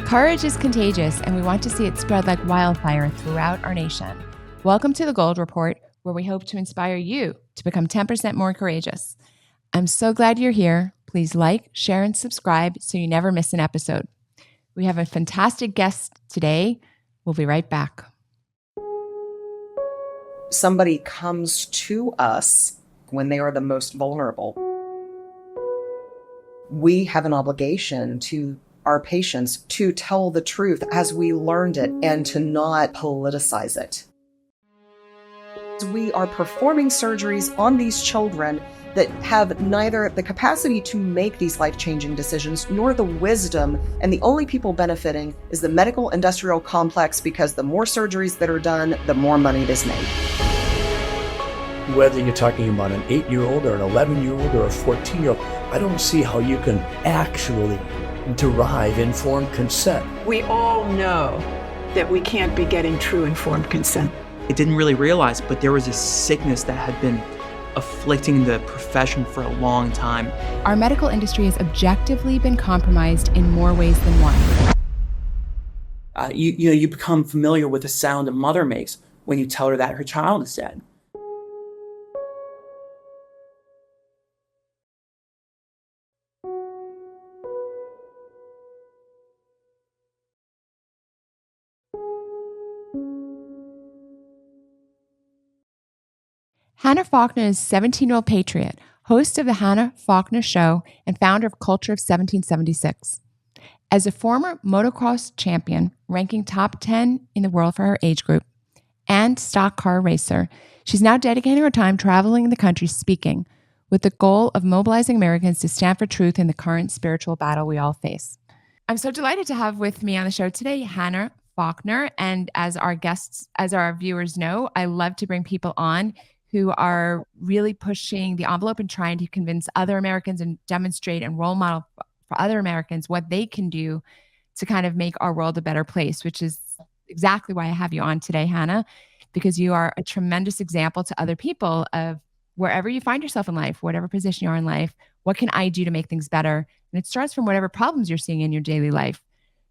Courage is contagious, and we want to see it spread like wildfire throughout our nation. Welcome to the Gold Report, where we hope to inspire you to become 10% more courageous. I'm so glad you're here. Please like, share, and subscribe so you never miss an episode. We have a fantastic guest today. We'll be right back. Somebody comes to us when they are the most vulnerable. We have an obligation to our patients to tell the truth as we learned it and to not politicize it. We are performing surgeries on these children that have neither the capacity to make these life-changing decisions nor the wisdom, and the only people benefiting is the medical industrial complex, because the more surgeries that are done, the more money it is made. Whether you're talking about an 8-year-old or an 11-year-old or a 14-year-old, I don't see how you can actually derive informed consent. We all know that we can't be getting true informed consent. I didn't really realize, but there was a sickness that had been afflicting the profession for a long time. Our medical industry has objectively been compromised in more ways than one. You become familiar with the sound a mother makes when you tell her that her child is dead. Hannah Faulkner is a 17-year-old patriot, host of the Hannah Faulkner Show, and founder of Culture of 1776. As a former motocross champion, ranking top 10 in the world for her age group, and stock car racer, she's now dedicating her time traveling the country speaking, with the goal of mobilizing Americans to stand for truth in the current spiritual battle we all face. I'm so delighted to have with me on the show today Hannah Faulkner, and as our guests, as our viewers know, I love to bring people on who are really pushing the envelope and trying to convince other Americans and demonstrate and role model for other Americans what they can do to kind of make our world a better place, which is exactly why I have you on today, Hannah, because you are a tremendous example to other people of wherever you find yourself in life, whatever position you are in life, what can I do to make things better? And it starts from whatever problems you're seeing in your daily life.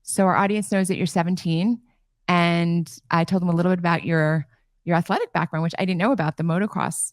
So our audience knows that you're 17, and I told them a little bit about your athletic background, which I didn't know about, the motocross.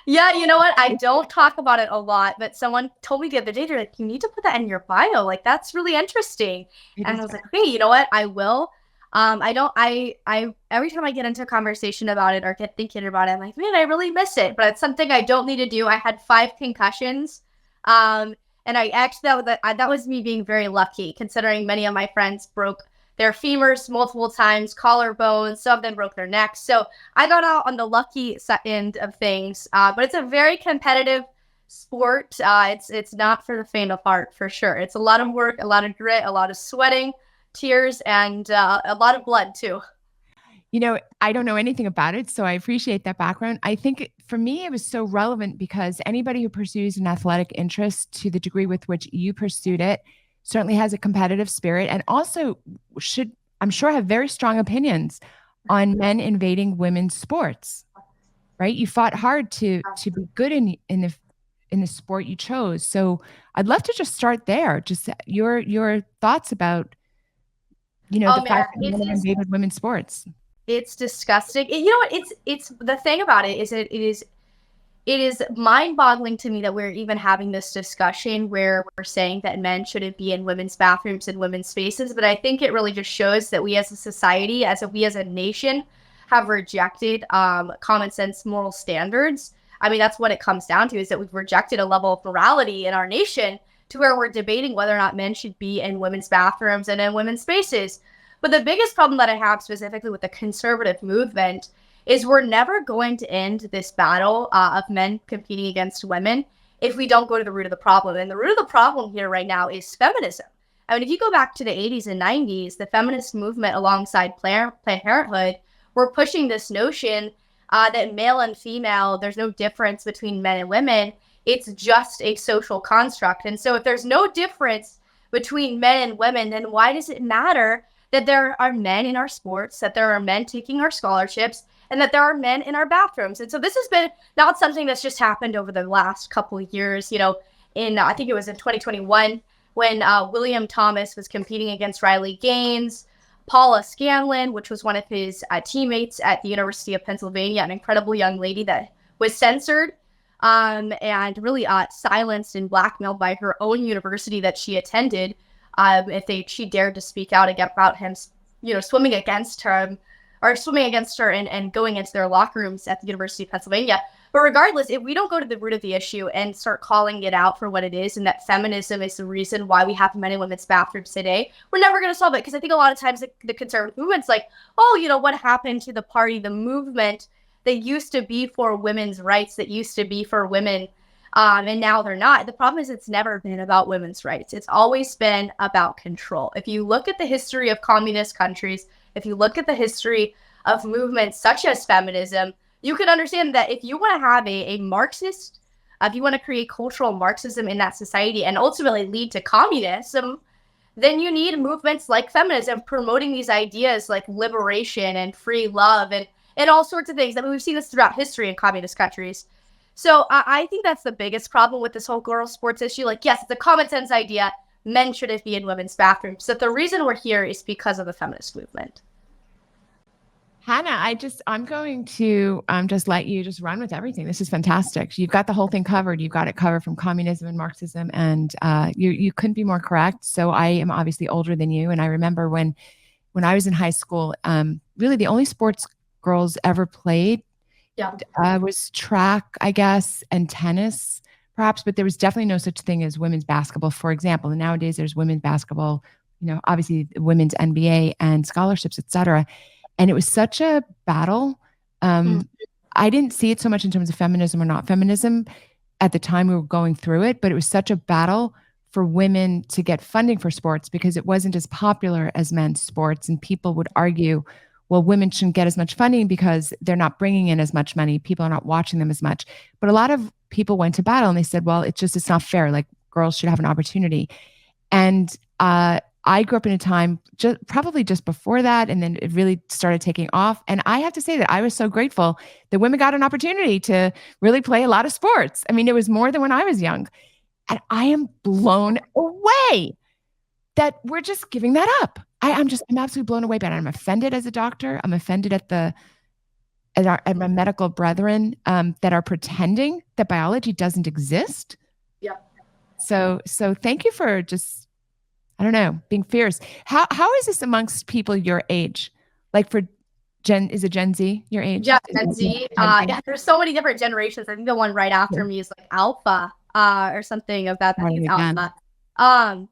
Yeah, you know what? I don't talk about it a lot, but someone told me the other day, they're like, you need to put that in your bio. Like, that's really interesting. And I was like, hey, you know what? I will. I every time I get into a conversation about it or get thinking about it, I'm like, man, I really miss it. But it's something I don't need to do. I had 5 concussions. And I actually, that was me being very lucky, considering many of my friends broke their femurs multiple times, collarbones, some of them broke their necks. So I got out on the lucky end of things, but it's a very competitive sport. It's not for the faint of heart, for sure. It's a lot of work, a lot of grit, a lot of sweating, tears, and a lot of blood too. You know, I don't know anything about it, so I appreciate that background. I think for me, it was so relevant because anybody who pursues an athletic interest to the degree with which you pursued it certainly has a competitive spirit, and also should, I'm sure, have very strong opinions on men invading women's sports, right? You fought hard to be good in the sport you chose. So I'd love to just start there. Just your thoughts about, the fact that men invaded women's sports. It's disgusting. You know what? It's the thing about it is it is mind-boggling to me that we're even having this discussion where we're saying that men shouldn't be in women's bathrooms and women's spaces. But I think it really just shows that we as a society, we as a nation, have rejected common sense moral standards. I mean, that's what it comes down to, is that we've rejected a level of morality in our nation to where we're debating whether or not men should be in women's bathrooms and in women's spaces. But the biggest problem that I have specifically with the conservative movement is we're never going to end this battle of men competing against women if we don't go to the root of the problem. And the root of the problem here right now is feminism. I mean, if you go back to the 80s and 90s, the feminist movement alongside Planned Parenthood were pushing this notion that male and female, there's no difference between men and women. It's just a social construct. And so if there's no difference between men and women, then why does it matter that there are men in our sports, that there are men taking our scholarships, and that there are men in our bathrooms? And so this has been not something that's just happened over the last couple of years. I think it was in 2021 when William Thomas was competing against Riley Gaines, Paula Scanlon, which was one of his teammates at the University of Pennsylvania, an incredible young lady that was censored and really silenced and blackmailed by her own university that she attended if she dared to speak out about him, swimming against her and going into their locker rooms at the University of Pennsylvania. But regardless, if we don't go to the root of the issue and start calling it out for what it is, and that feminism is the reason why we have men and women's bathrooms today, we're never going to solve it. Because I think a lot of times the conservative movement's like, oh, what happened to the party, the movement that used to be for women's rights, that used to be for women, and now they're not. The problem is it's never been about women's rights. It's always been about control. If you look at the history of communist countries, if you look at the history of movements such as feminism, you can understand that if you want to have a Marxist, if you want to create cultural Marxism in that society and ultimately lead to communism, then you need movements like feminism promoting these ideas like liberation and free love and all sorts of things. I mean, we've seen this throughout history in communist countries. So I think that's the biggest problem with this whole girls' sports issue. Like, yes, it's a common sense idea. Men shouldn't be in women's bathrooms. But the reason we're here is because of the feminist movement. Hannah, I'm going to just let you just run with everything. This is fantastic. You've got the whole thing covered. You've got it covered from communism and Marxism, and you couldn't be more correct. So I am obviously older than you, and I remember when I was in high school, really the only sports girls ever played was track, I guess, and tennis, perhaps. But there was definitely no such thing as women's basketball, for example. And nowadays there's women's basketball, obviously women's NBA and scholarships, et cetera. And it was such a battle. I didn't see it so much in terms of feminism or not feminism at the time we were going through it, but it was such a battle for women to get funding for sports because it wasn't as popular as men's sports. And people would argue, well, women shouldn't get as much funding because they're not bringing in as much money. People are not watching them as much. But a lot of people went to battle and they said, well, it's not fair. Like, girls should have an opportunity. And I grew up in a time probably just before that, and then it really started taking off. And I have to say that I was so grateful that women got an opportunity to really play a lot of sports. I mean, it was more than when I was young. And I am blown away that we're just giving that up. I'm absolutely blown away by it. I'm offended as a doctor. I'm offended at my medical brethren that are pretending that biology doesn't exist. Yeah. So thank you for just, I don't know, being fierce. How is this amongst people your age? Like is it Gen Z, your age? Yeah, Gen Z. There's so many different generations. I think the one right after me is like Alpha or something of that. I think it's Alpha.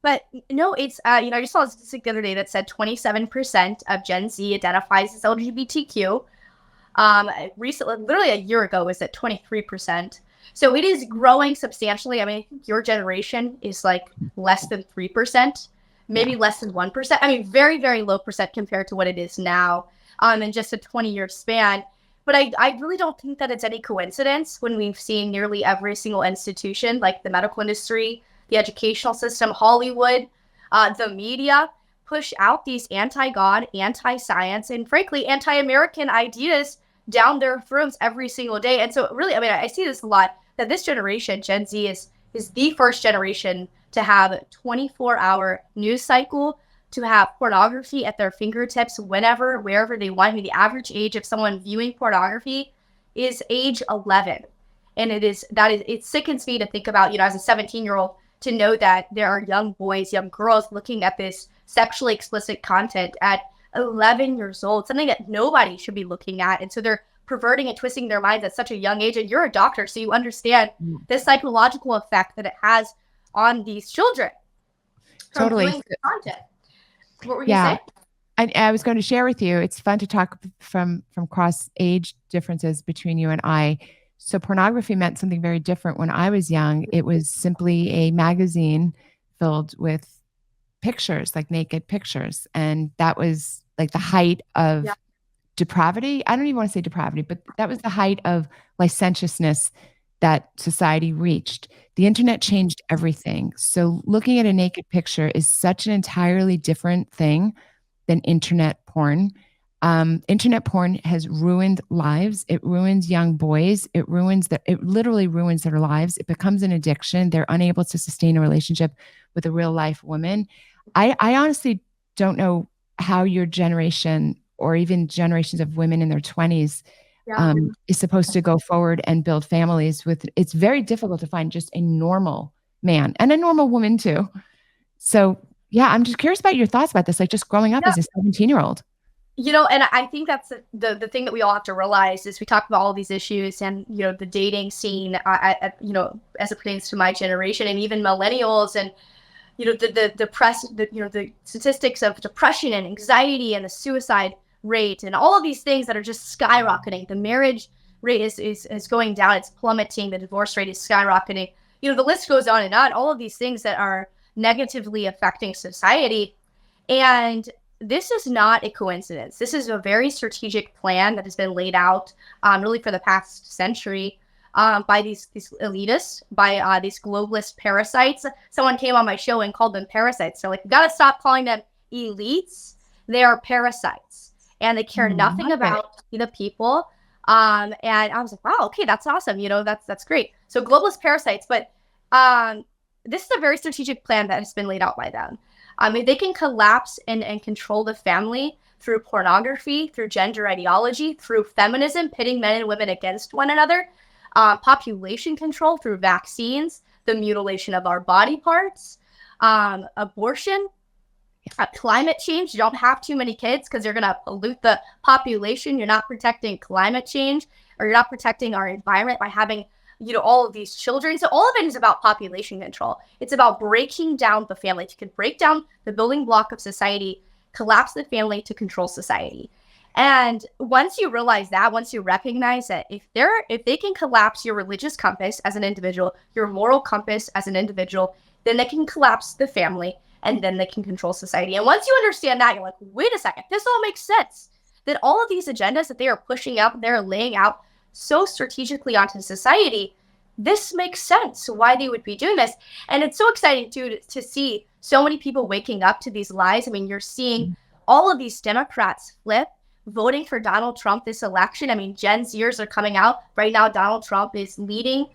But no, it's, I just saw a statistic the other day that said 27% of Gen Z identifies as LGBTQ. Recently, literally a year ago, it was at 23%. So it is growing substantially. I mean, I think your generation is like less than 3%, maybe less than 1%. I mean, very, very low percent compared to what it is now in just a 20-year span. But I really don't think that it's any coincidence when we've seen nearly every single institution, like the medical industry, the educational system, Hollywood, the media, push out these anti-God, anti-science, and frankly, anti-American ideas down their throats every single day. And so really, I mean, I see this a lot, that this generation, Gen Z, is the first generation to have a 24-hour news cycle, to have pornography at their fingertips whenever, wherever they want. I mean, the average age of someone viewing pornography is age 11. And it sickens me to think about, as a 17-year-old, to know that there are young boys, young girls looking at this sexually explicit content at 11 years old, something that nobody should be looking at. And so they're perverting and twisting their minds at such a young age. And you're a doctor, so you understand the psychological effect that it has on these children. Totally. Content. What were you saying? I was going to share with you, it's fun to talk from cross age differences between you and I. So pornography meant something very different when I was young. It was simply a magazine filled with pictures, like naked pictures. And that was like the height of depravity. I don't even want to say depravity, but that was the height of licentiousness that society reached. The internet changed everything. So looking at a naked picture is such an entirely different thing than internet porn. Internet porn has ruined lives. It ruins young boys. It literally ruins their lives. It becomes an addiction. They're unable to sustain a relationship with a real life woman. I honestly don't know how your generation or even generations of women in their 20s is supposed to go forward and build families it's very difficult to find just a normal man and a normal woman too. So yeah, I'm just curious about your thoughts about this, like just growing up as a 17-year-old. And I think that's the thing that we all have to realize is we talk about all these issues and, the dating scene, as it pertains to my generation and even millennials and, the statistics of depression and anxiety and the suicide rate and all of these things that are just skyrocketing. The marriage rate is going down. It's plummeting. The divorce rate is skyrocketing. The list goes on and on. All of these things that are negatively affecting society. And this is not a coincidence. This is a very strategic plan that has been laid out really for the past century by these elitists, by these globalist parasites. Someone came on my show and called them parasites. So we got to stop calling them elites. They are parasites. And they care nothing about the people. And I was like, wow, okay, that's awesome. That's great. So globalist parasites, but this is a very strategic plan that has been laid out by them. They can collapse and control the family through pornography, through gender ideology, through feminism, pitting men and women against one another, population control through vaccines, the mutilation of our body parts, abortion, climate change. You don't have too many kids because you're going to pollute the population. You're not protecting climate change, or you're not protecting our environment by having all of these children. So all of it is about population control. It's about breaking down the family. You can break down the building block of society, collapse the family to control society. And once you realize that, once you recognize that if they can collapse your religious compass as an individual, your moral compass as an individual, then they can collapse the family and then they can control society. And once you understand that, you're like, wait a second, this all makes sense. That all of these agendas that they are pushing up, they're laying out so strategically onto society, this makes sense why they would be doing this. And it's so exciting too to see so many people waking up to these lies. I mean, you're seeing all of these Democrats flip, voting for Donald Trump this election. I mean, Gen Zers are coming out right now. Donald Trump is leading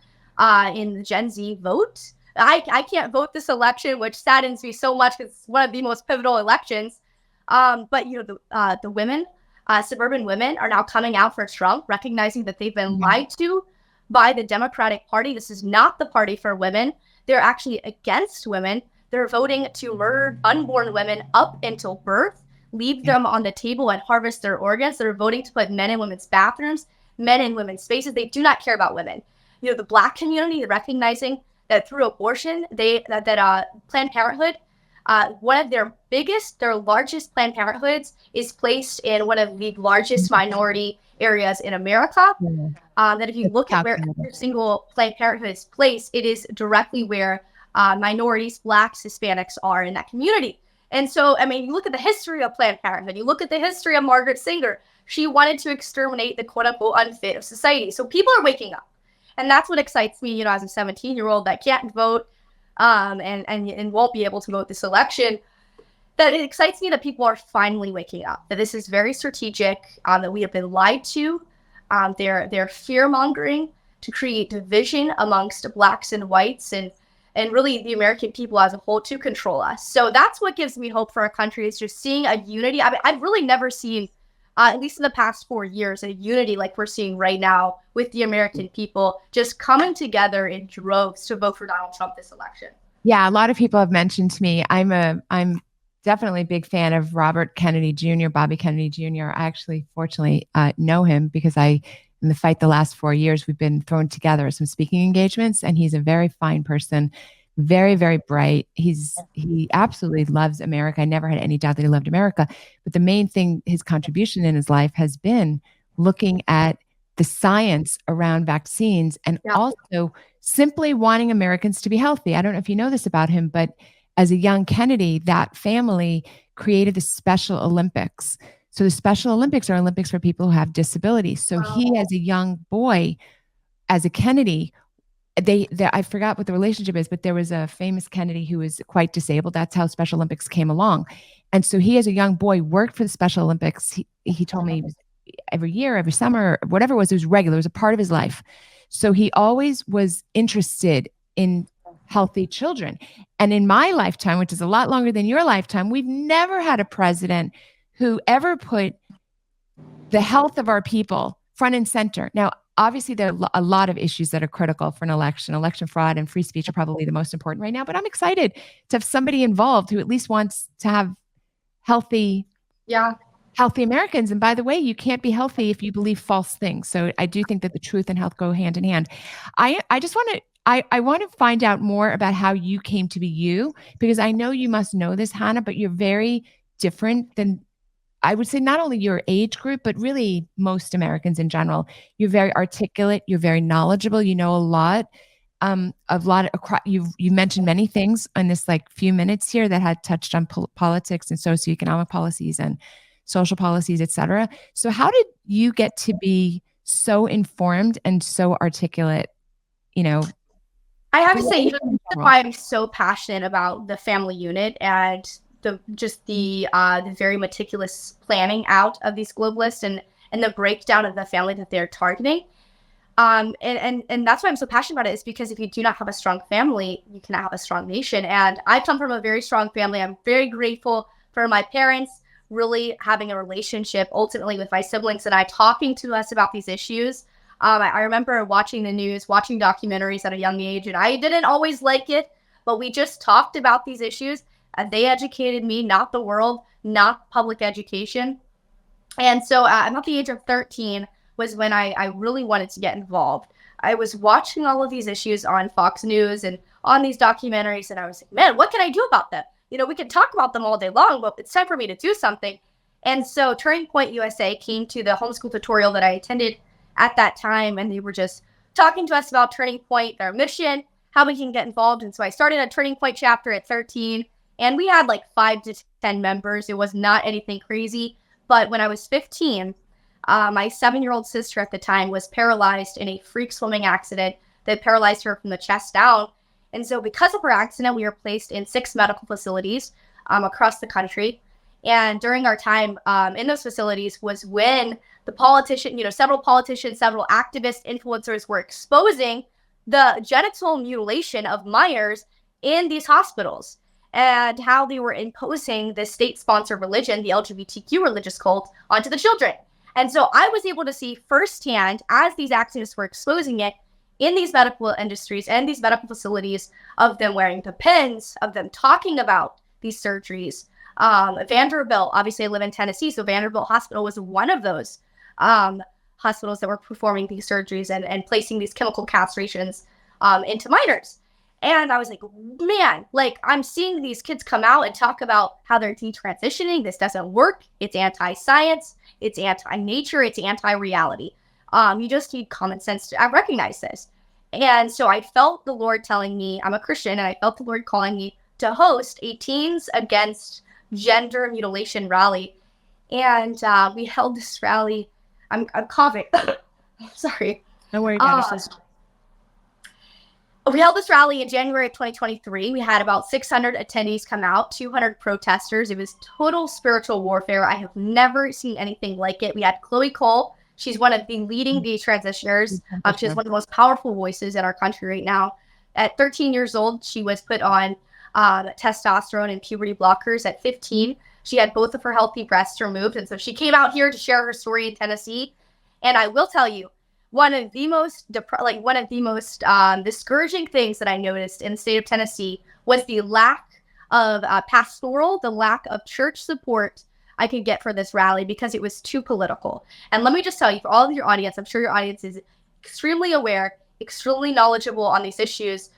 in the Gen Z vote. I can't vote this election, which saddens me so much because it's one of the most pivotal elections. But the women, suburban women, are now coming out for Trump, recognizing that they've been lied to by the Democratic Party. This is not the party for women. They're actually against women. They're voting to murder unborn women up until birth, leave them on the table and harvest their organs. They're voting to put men in women's bathrooms, men in women's spaces. They do not care about women. The Black community, recognizing that through abortion, Planned Parenthood, one of their largest Planned Parenthoods is placed in one of the largest minority areas in America. That if you look at where every single Planned Parenthood is placed, it is directly where minorities, Blacks, Hispanics are in that community. And so, I mean, you look at the history of Planned Parenthood, you look at the history of Margaret Sanger. She wanted to exterminate the quote-unquote unfit of society. So people are waking up. And that's what excites me, as a 17-year-old that can't vote and won't be able to vote this election. That it excites me that people are finally waking up, that this is very strategic, that we have been lied to. They're fear-mongering to create division amongst Blacks and whites and really the American people as a whole to control us. So that's what gives me hope for our country, is just seeing a unity. I mean, I've really never seen, at least in the past 4 years, a unity like we're seeing right now with the American people just coming together in droves to vote for Donald Trump this election. Yeah, a lot of people have mentioned to me, I'm definitely a big fan of Robert Kennedy Jr., Bobby Kennedy Jr. I actually, fortunately, know him because in the fight the last 4 years, we've been thrown together at some speaking engagements, and he's a very fine person, very, very bright. He absolutely loves America. I never had any doubt that he loved America. But the main thing, his contribution in his life has been looking at the science around vaccines and also simply wanting Americans to be healthy. I don't know if you know this about him, but as a young Kennedy, that family created the Special Olympics. So the Special Olympics are Olympics for people who have disabilities. So he, as a young boy, as a Kennedy, I forgot what the relationship is, but there was a famous Kennedy who was quite disabled. That's how Special Olympics came along. And so he, as a young boy, worked for the Special Olympics. He told me it was every year, every summer, whatever it was regular. It was a part of his life. So he always was interested in healthy children. And in my lifetime, which is a lot longer than your lifetime, we've never had a president who ever put the health of our people front and center. Now, obviously, there are a lot of issues that are critical for an election. Election fraud and free speech are probably the most important right now. But I'm excited to have somebody involved who at least wants to have healthy Americans. And by the way, you can't be healthy if you believe false things. So I do think that the truth and health go hand in hand. I just want to I want to find out more about how you came to be you, because I know you must know this, Hannah, but you're very different than, I would say, not only your age group, but really most Americans in general. You're very articulate. You're very knowledgeable. You know a lot. You mentioned many things in this like few minutes here that had touched on politics and socioeconomic policies and social policies, et cetera. So how did you get to be so informed and so articulate? I have to say, that's why I'm so passionate about the family unit and the very meticulous planning out of these globalists and the breakdown of the family that they're targeting. And that's why I'm so passionate about it, is because if you do not have a strong family, you cannot have a strong nation. And I come from a very strong family. I'm very grateful for my parents really having a relationship ultimately with my siblings and I talking to us about these issues. I remember watching the news, watching documentaries at a young age, and I didn't always like it, but we just talked about these issues, and they educated me, not the world, not public education. And so at the age of 13 was when I really wanted to get involved. I was watching all of these issues on Fox News and on these documentaries, and I was like, man, what can I do about them? We can talk about them all day long, but it's time for me to do something. And so Turning Point USA came to the homeschool tutorial that I attended at that time, and they were just talking to us about Turning Point, their mission, how we can get involved. And so I started a Turning Point chapter at 13, and we had like 5 to 10 members. It was not anything crazy. But when I was 15, my 7-year-old sister at the time was paralyzed in a freak swimming accident that paralyzed her from the chest down. And so because of her accident, we were placed in 6 medical facilities across the country. And during our time in those facilities was when the several politicians, several activists, influencers were exposing the genital mutilation of minors in these hospitals and how they were imposing the state-sponsored religion, the LGBTQ religious cult, onto the children. And so I was able to see firsthand, as these activists were exposing it in these medical industries and these medical facilities, of them wearing the pins, of them talking about these surgeries. Vanderbilt, obviously I live in Tennessee, so Vanderbilt Hospital was one of those hospitals that were performing these surgeries and placing these chemical castrations into minors. And I was like, man, like I'm seeing these kids come out and talk about how they're detransitioning. This doesn't work. It's anti-science. It's anti-nature. It's anti-reality. You just need common sense to recognize this. And so I felt the Lord telling me, I'm a Christian, and I felt the Lord calling me to host a Teens Against Gender Mutilation rally. And we held this rally. I'm coughing. Sorry. Don't worry, we held this rally in January of 2023. We had about 600 attendees come out, 200 protesters. It was total spiritual warfare. I have never seen anything like it. We had Chloe Cole. She's one of the leading detransitioners. She is one of the most powerful voices in our country right now. At 13 years old, she was put on testosterone and puberty blockers. At 15, she had both of her healthy breasts removed. And so she came out here to share her story in Tennessee. And I will tell you, one of the most discouraging things that I noticed in the state of Tennessee was the lack of the lack of church support I could get for this rally, because it was too political. And let me just tell you, for all of your audience, I'm sure your audience is extremely aware, extremely knowledgeable on these issues,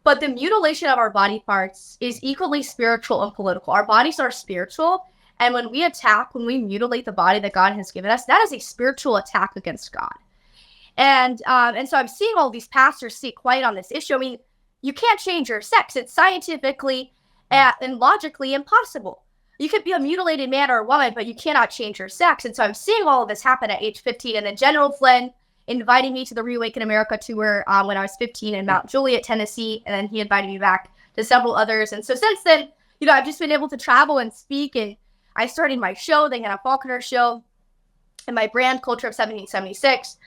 but the mutilation of our body parts is equally spiritual and political. Our bodies are spiritual, and when we mutilate the body that God has given us, that is a spiritual attack against God. And so I'm seeing all these pastors stay quiet on this issue. I mean, you can't change your sex. It's scientifically and logically impossible. You could be a mutilated man or a woman, but you cannot change your sex. And so I'm seeing all of this happen at age 15. And then General Flynn inviting me to the Reawaken America tour when I was 15 in Mount Juliet, Tennessee. And then he invited me back to several others. And so since then, I've just been able to travel and speak. And I started my show, the Hannah Faulkner Show, and my brand, Culture of 1776.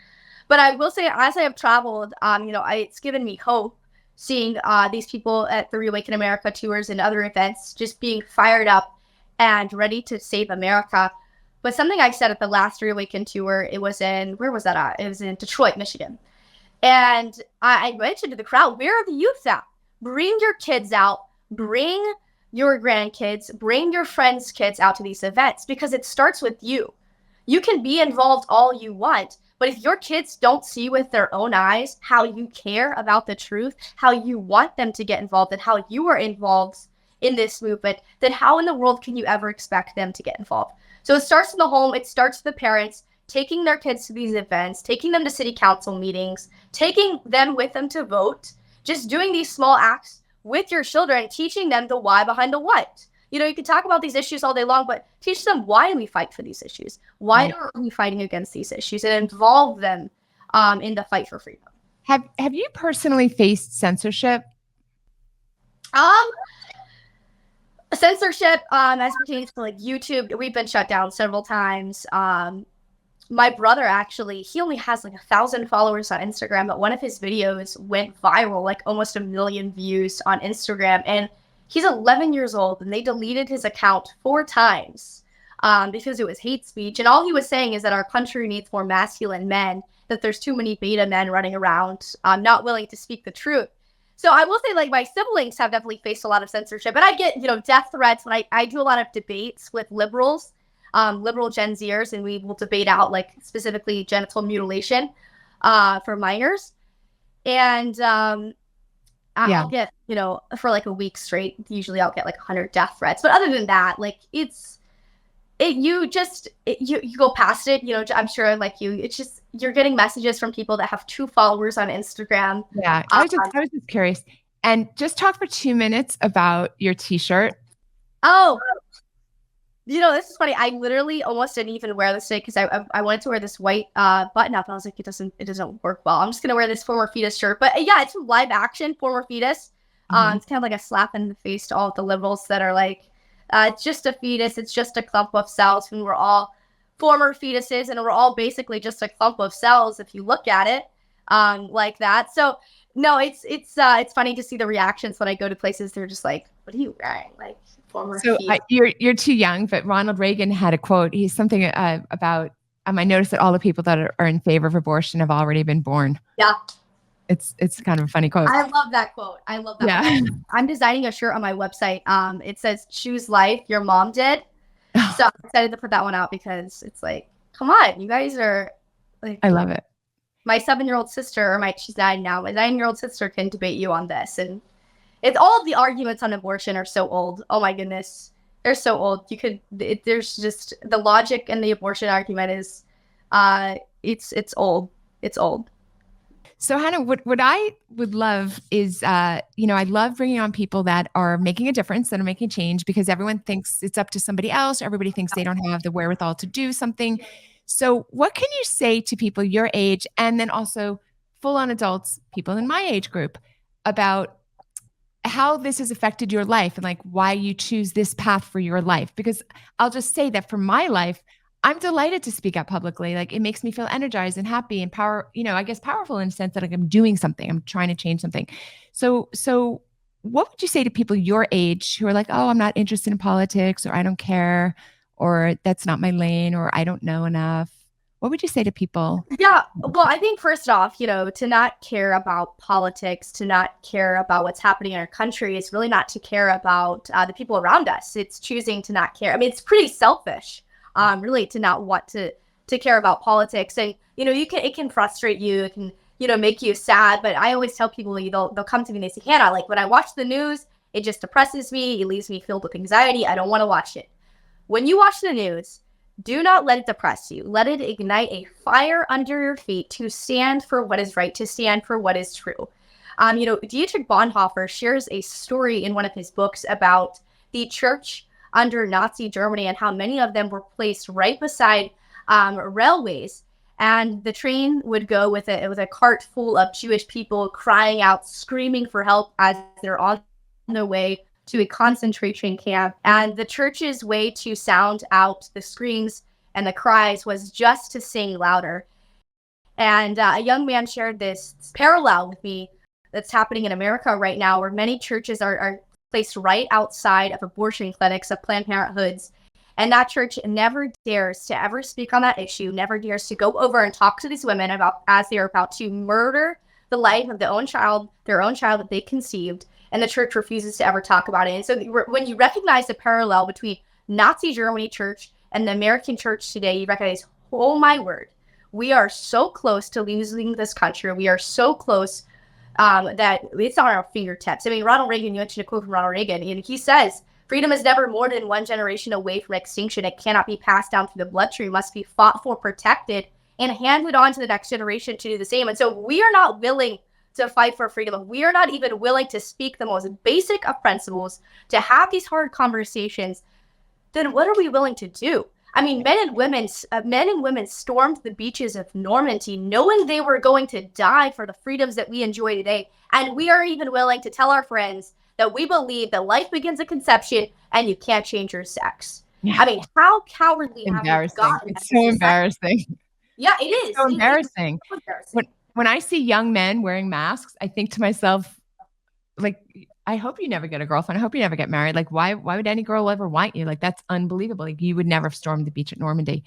But I will say, as I have traveled, it's given me hope seeing these people at the Reawaken America tours and other events just being fired up and ready to save America. But something I said at the last Reawaken tour, it was in Detroit, Michigan. And I mentioned to the crowd, where are the youth at? Bring your kids out, bring your grandkids, bring your friends' kids out to these events, because it starts with you. You can be involved all you want, but if your kids don't see with their own eyes how you care about the truth, how you want them to get involved, and how you are involved in this movement, then how in the world can you ever expect them to get involved? So it starts in the home. It starts with the parents taking their kids to these events, taking them to city council meetings, taking them with them to vote, just doing these small acts with your children, teaching them the why behind the what. You can talk about these issues all day long, but teach them why we fight for these issues. Why are we fighting against these issues, and involve them in the fight for freedom. Have you personally faced censorship? Censorship, as pertains to like YouTube, we've been shut down several times. My brother, actually, he only has like 1,000 followers on Instagram, but one of his videos went viral, like almost 1 million views on Instagram. And he's 11 years old, and they deleted his account 4 times because it was hate speech. And all he was saying is that our country needs more masculine men, that there's too many beta men running around, not willing to speak the truth. So I will say, like, my siblings have definitely faced a lot of censorship. And I get, death threats when I do a lot of debates with liberals, liberal Gen Zers, and we will debate out, like, specifically genital mutilation for minors. And I'll get, for like a week straight, usually I'll get like 100 death threats. But other than that, like, you go past it, I'm sure, like, it's just, you're getting messages from people that have 2 followers on Instagram. Yeah, I was just curious. And just talk for 2 minutes about your t-shirt. Oh, this is funny. I literally almost didn't even wear this today because I wanted to wear this white button up. And I was like, it doesn't work well. I'm just gonna wear this Former Fetus shirt. But yeah, it's from Live Action, Former Fetus. It's kind of like a slap in the face to all of the liberals that are like, it's just a fetus. It's just a clump of cells. When we're all former fetuses, and we're all basically just a clump of cells if you look at it like that. So no, it's funny to see the reactions when I go to places. They're just like, what are you wearing? Like, former fetus. You're too young, but Ronald Reagan had a quote. He's something about I noticed that all the people that are in favor of abortion have already been born. Yeah. It's kind of a funny quote. I love that quote. Yeah. I'm designing a shirt on my website. It says, choose life, your mom did. So I'm excited to put that one out because it's like, come on, you guys are like, I love it. My 7-year-old sister, she's 9 now. My 9-year-old sister can debate you on this. And it's all of the arguments on abortion are so old. Oh my goodness. They're so old. There's just the logic in the abortion argument is, it's old. It's old. So Hannah, what I would love is, I love bringing on people that are making a difference, that are making change, because everyone thinks it's up to somebody else. Or everybody thinks they don't have the wherewithal to do something. So what can you say to people your age, and then also full-on adults, people in my age group, about how this has affected your life and like why you choose this path for your life? Because I'll just say that for my life, I'm delighted to speak up publicly. Like, it makes me feel energized and happy and powerful in the sense that, like, I'm doing something, I'm trying to change something. So what would you say to people your age who are like, oh, I'm not interested in politics, or I don't care, or that's not my lane, or I don't know enough? What would you say to people? Yeah, well, I think first off, to not care about politics, to not care about what's happening in our country is really not to care about the people around us. It's choosing to not care. I mean, it's pretty selfish. Really, to not want to care about politics. And, it can frustrate you. It can, make you sad. But I always tell people, they'll come to me and they say, Hannah, like, when I watch the news, it just depresses me. It leaves me filled with anxiety. I don't want to watch it. When you watch the news, do not let it depress you. Let it ignite a fire under your feet to stand for what is right, to stand for what is true. Dietrich Bonhoeffer shares a story in one of his books about the church under Nazi Germany and how many of them were placed right beside railways. And the train would go with a cart full of Jewish people crying out, screaming for help as they're on their way to a concentration camp. And the church's way to sound out the screams and the cries was just to sing louder. And a young man shared this parallel with me that's happening in America right now, where many churches are placed right outside of abortion clinics, of Planned Parenthoods. And that church never dares to ever speak on that issue, never dares to go over and talk to these women about as they are about to murder the life of their own child that they conceived. And the church refuses to ever talk about it. And so when you recognize the parallel between Nazi Germany church and the American church today, you recognize, oh my word, we are so close to losing this country. We are so close that it's on our fingertips. I mean, Ronald Reagan, you mentioned a quote from Ronald Reagan, and he says, freedom is never more than one generation away from extinction. It cannot be passed down through the bloodstream. It must be fought for, protected, and handed on to the next generation to do the same. And so we are not willing to fight for freedom. We are not even willing to speak the most basic of principles, to have these hard conversations. Then what are we willing to do? I mean, men and women stormed the beaches of Normandy knowing they were going to die for the freedoms that we enjoy today. And we are even willing to tell our friends that we believe that life begins at conception and you can't change your sex. Yeah. I mean, how cowardly have we gotten? It's so embarrassing. Yeah, it is. It's so embarrassing. It's so embarrassing. When I see young men wearing masks, I think to myself, like, I hope you never get a girlfriend. I hope you never get married. Like, why would any girl ever want you? Like, that's unbelievable. Like, you would never have stormed the beach at Normandy.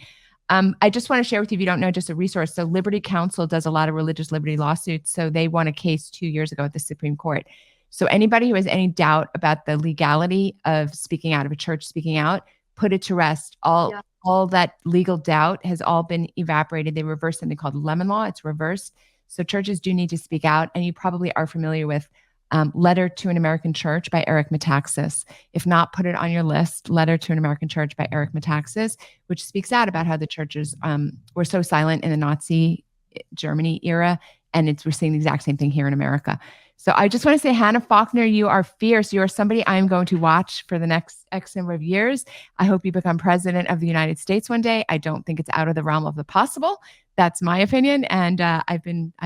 I just want to share with you, if you don't know, just a resource. So Liberty Counsel does a lot of religious liberty lawsuits. So they won a case 2 years ago at the Supreme Court. So anybody who has any doubt about the legality of speaking out, of a church speaking out, put it to rest. All that legal doubt has all been evaporated. They reversed something called lemon law. It's reversed. So churches do need to speak out. And you probably are familiar with Letter to an American Church by Eric Metaxas. If not, put it on your list. Letter to an American Church by Eric Metaxas, which speaks out about how the churches were so silent in the Nazi Germany era. And we're seeing the exact same thing here in America. So I just want to say, Hannah Faulkner, you are fierce. You are somebody I'm going to watch for the next X number of years. I hope you become president of the United States one day. I don't think it's out of the realm of the possible. That's my opinion. And I've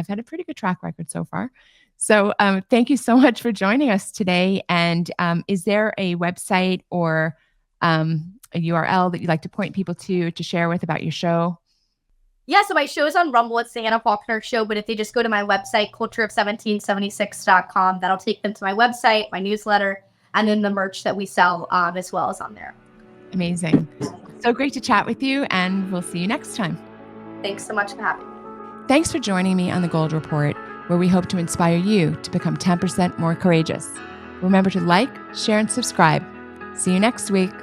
had a pretty good track record so far. So thank you so much for joining us today. And is there a website or a URL that you'd like to point people to share with about your show? Yeah, so my show is on Rumble. It's the Hannah Faulkner Show. But if they just go to my website, cultureof1776.com, that'll take them to my website, my newsletter, and then the merch that we sell as well as on there. Amazing. So great to chat with you, and we'll see you next time. Thanks so much for having me. Thanks for joining me on The Gold Report, where we hope to inspire you to become 10% more courageous. Remember to like, share, and subscribe. See you next week.